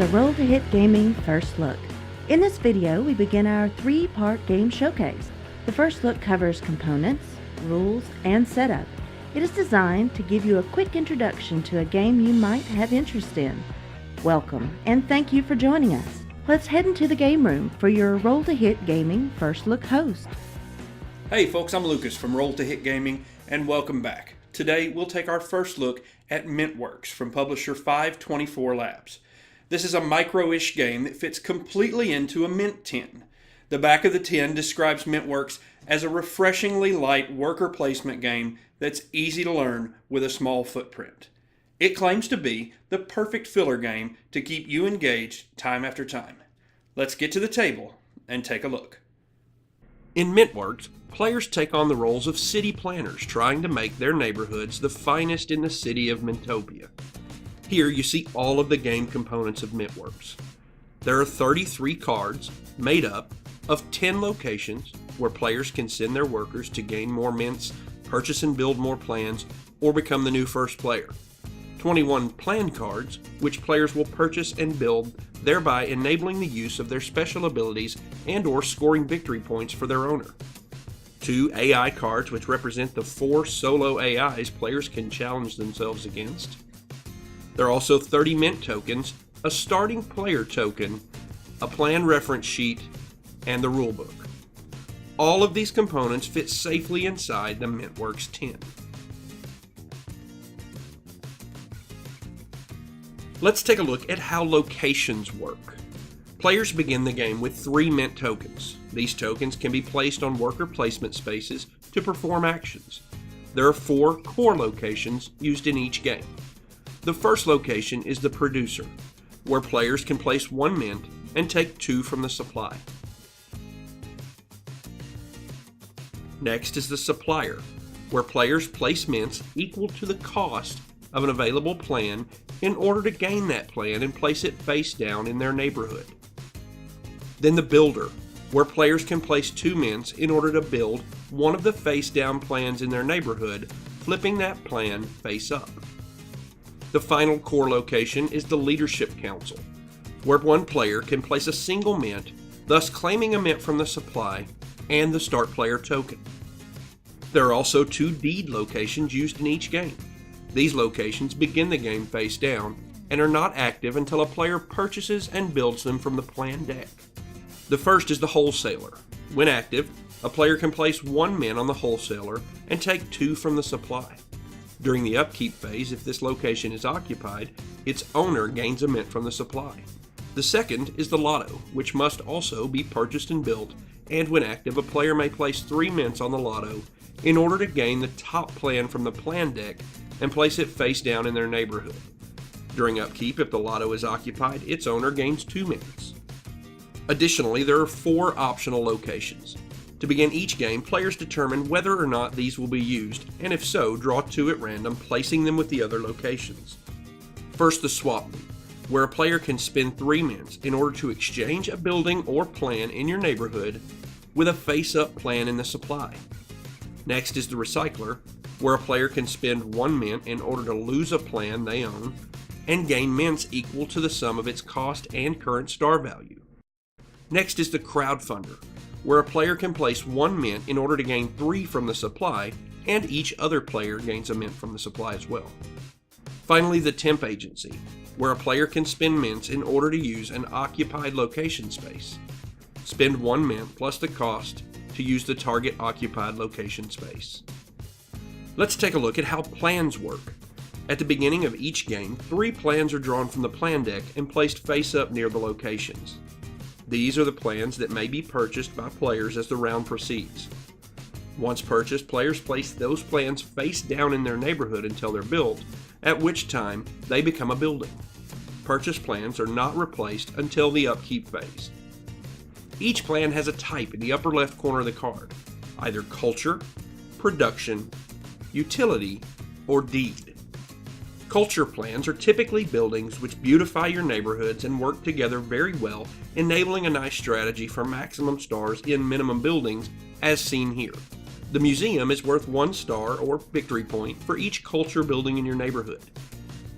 a Roll to Hit Gaming First Look. In this video, we begin our three-part game showcase. The first look covers components, rules, and setup. It is designed to give you a quick introduction to a game you might have interest in. Welcome, and thank you for joining us. Let's head into the game room for your Roll to Hit Gaming First Look host. Hey folks, I'm Lucas from Roll to Hit Gaming, and welcome back. Today, we'll take our first look at Mint Works from publisher 524 Labs. This is a micro-ish game that fits completely into a mint tin. The back of the tin describes Mint Works as a refreshingly light worker placement game that's easy to learn with a small footprint. It claims to be the perfect filler game to keep you engaged time after time. Let's get to the table and take a look. In Mint Works, players take on the roles of city planners trying to make their neighborhoods the finest in the city of Mintopia. Here you see all of the game components of Mint Works. There are 33 cards made up of 10 locations where players can send their workers to gain more mints, purchase and build more plans, or become the new first player. 21 plan cards, which players will purchase and build, thereby enabling the use of their special abilities and or scoring victory points for their owner. 2 AI cards, which represent the 4 solo AIs players can challenge themselves against. There are also 30 mint tokens, a starting player token, a plan reference sheet, and the rulebook. All of these components fit safely inside the Mint Works tin. Let's take a look at how locations work. Players begin the game with 3 mint tokens. These tokens can be placed on worker placement spaces to perform actions. There are 4 core locations used in each game. The first location is the producer, where players can place 1 mint and take 2 from the supply. Next is the supplier, where players place mints equal to the cost of an available plan in order to gain that plan and place it face down in their neighborhood. Then the builder, where players can place 2 mints in order to build one of the face down plans in their neighborhood, flipping that plan face up. The final core location is the Leadership Council, where 1 player can place a single mint, thus claiming a mint from the supply and the start player token. There are also 2 deed locations used in each game. These locations begin the game face down and are not active until a player purchases and builds them from the plan deck. The first is the Wholesaler. When active, a player can place 1 mint on the Wholesaler and take 2 from the supply. During the upkeep phase, if this location is occupied, its owner gains a mint from the supply. The second is the Lotto, which must also be purchased and built, and when active, a player may place 3 mints on the Lotto in order to gain the top plan from the plan deck and place it face down in their neighborhood. During upkeep, if the Lotto is occupied, its owner gains 2 mints. Additionally, there are 4 optional locations. To begin each game, players determine whether or not these will be used, and if so, draw 2 at random, placing them with the other locations. First, the Swap Meet, where a player can spend 3 mints in order to exchange a building or plan in your neighborhood with a face-up plan in the supply. Next is the Recycler, where a player can spend 1 mint in order to lose a plan they own and gain mints equal to the sum of its cost and current star value. Next is the Crowdfunder, where a player can place 1 mint in order to gain 3 from the supply, and each other player gains a mint from the supply as well. Finally, the Temp Agency, where a player can spend mints in order to use an occupied location space. Spend 1 mint plus the cost to use the target occupied location space. Let's take a look at how plans work. At the beginning of each game, 3 plans are drawn from the plan deck and placed face up near the locations. These are the plans that may be purchased by players as the round proceeds. Once purchased, players place those plans face down in their neighborhood until they're built, at which time they become a building. Purchased plans are not replaced until the upkeep phase. Each plan has a type in the upper left corner of the card, either culture, production, utility, or deed. Culture plans are typically buildings which beautify your neighborhoods and work together very well, enabling a nice strategy for maximum stars in minimum buildings, as seen here. The museum is worth 1 star or victory point for each culture building in your neighborhood.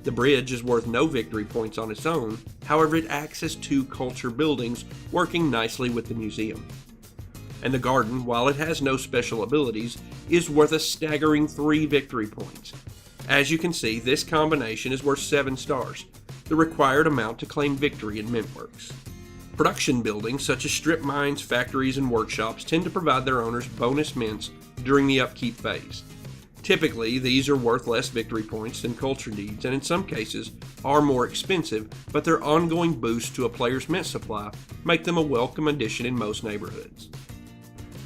The bridge is worth no victory points on its own, however it acts as two culture buildings working nicely with the museum. And the garden, while it has no special abilities, is worth a staggering 3 victory points. As you can see, this combination is worth 7 stars, the required amount to claim victory in Mint Works. Production buildings such as strip mines, factories, and workshops tend to provide their owners bonus mints during the upkeep phase. Typically, these are worth less victory points than culture deeds, and in some cases are more expensive, but their ongoing boost to a player's mint supply make them a welcome addition in most neighborhoods.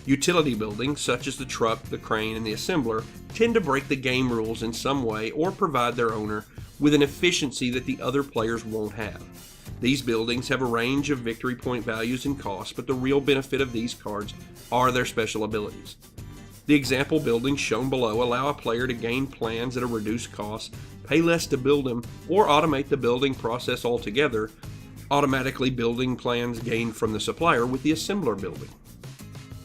Utility buildings such as the truck, the crane, and the assembler tend to break the game rules in some way or provide their owner with an efficiency that the other players won't have. These buildings have a range of victory point values and costs, but the real benefit of these cards are their special abilities. The example buildings shown below allow a player to gain plans at a reduced cost, pay less to build them, or automate the building process altogether, automatically building plans gained from the supplier with the assembler building.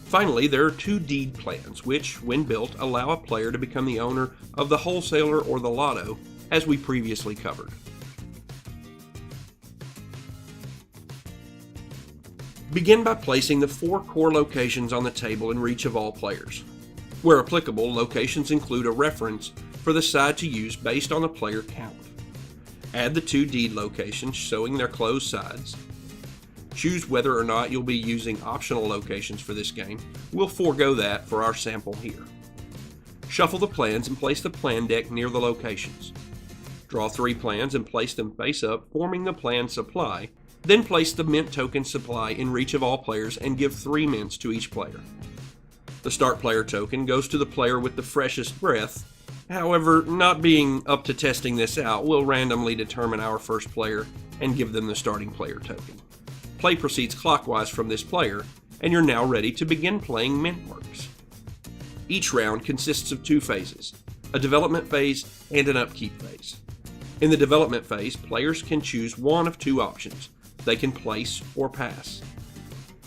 Finally, there are 2 deed plans, which, when built, allow a player to become the owner of the wholesaler or the lotto, as we previously covered. Begin by placing the 4 core locations on the table in reach of all players. Where applicable, locations include a reference for the side to use based on the player count. Add the 2 deed locations showing their closed sides. Choose whether or not you'll be using optional locations for this game. We'll forego that for our sample here. Shuffle the plans and place the plan deck near the locations. Draw 3 plans and place them face up, forming the plan supply. Then place the mint token supply in reach of all players and give 3 mints to each player. The start player token goes to the player with the freshest breath. However, not being up to testing this out, we'll randomly determine our first player and give them the starting player token. Play proceeds clockwise from this player, and you're now ready to begin playing Mint Works. Each round consists of 2 phases, a development phase and an upkeep phase. In the development phase, players can choose one of 2 options. They can place or pass.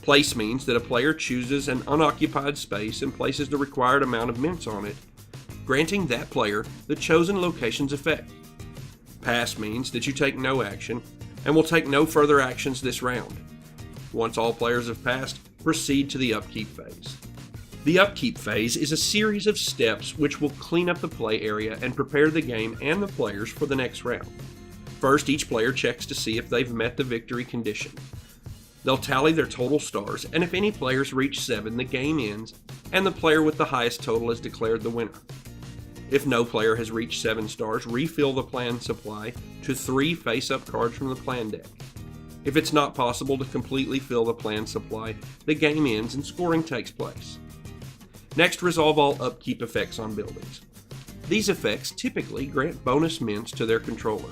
Place means that a player chooses an unoccupied space and places the required amount of mints on it, granting that player the chosen location's effect. Pass means that you take no action and will take no further actions this round. Once all players have passed, proceed to the upkeep phase. The upkeep phase is a series of steps which will clean up the play area and prepare the game and the players for the next round. First, each player checks to see if they've met the victory condition. They'll tally their total stars, and if any players reach 7, the game ends, and the player with the highest total is declared the winner. If no player has reached 7 stars, refill the plan supply to 3 face-up cards from the plan deck. If it's not possible to completely fill the plan supply, the game ends and scoring takes place. Next, resolve all upkeep effects on buildings. These effects typically grant bonus mints to their controller.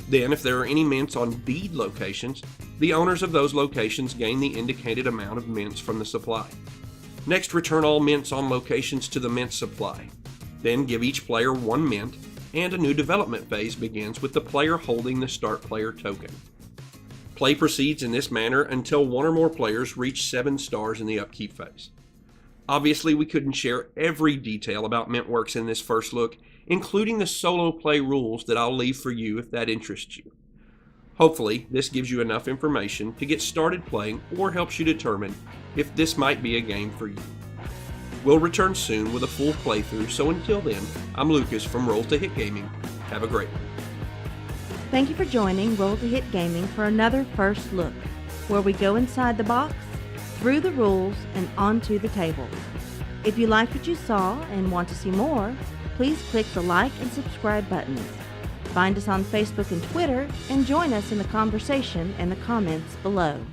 Then, if there are any mints on bead locations, the owners of those locations gain the indicated amount of mints from the supply. Next, return all mints on locations to the mint supply. Then give each player 1 mint, and a new development phase begins with the player holding the start player token. Play proceeds in this manner until 1 or more players reach 7 stars in the upkeep phase. Obviously, we couldn't share every detail about Mint Works in this first look, including the solo play rules that I'll leave for you if that interests you. Hopefully, this gives you enough information to get started playing or helps you determine if this might be a game for you. We'll return soon with a full playthrough, so until then, I'm Lucas from Roll to Hit Gaming. Have a great one. Thank you for joining Roll to Hit Gaming for another First Look, where we go inside the box, through the rules, and onto the table. If you liked what you saw and want to see more, please click the like and subscribe buttons. Find us on Facebook and Twitter, and join us in the conversation in the comments below.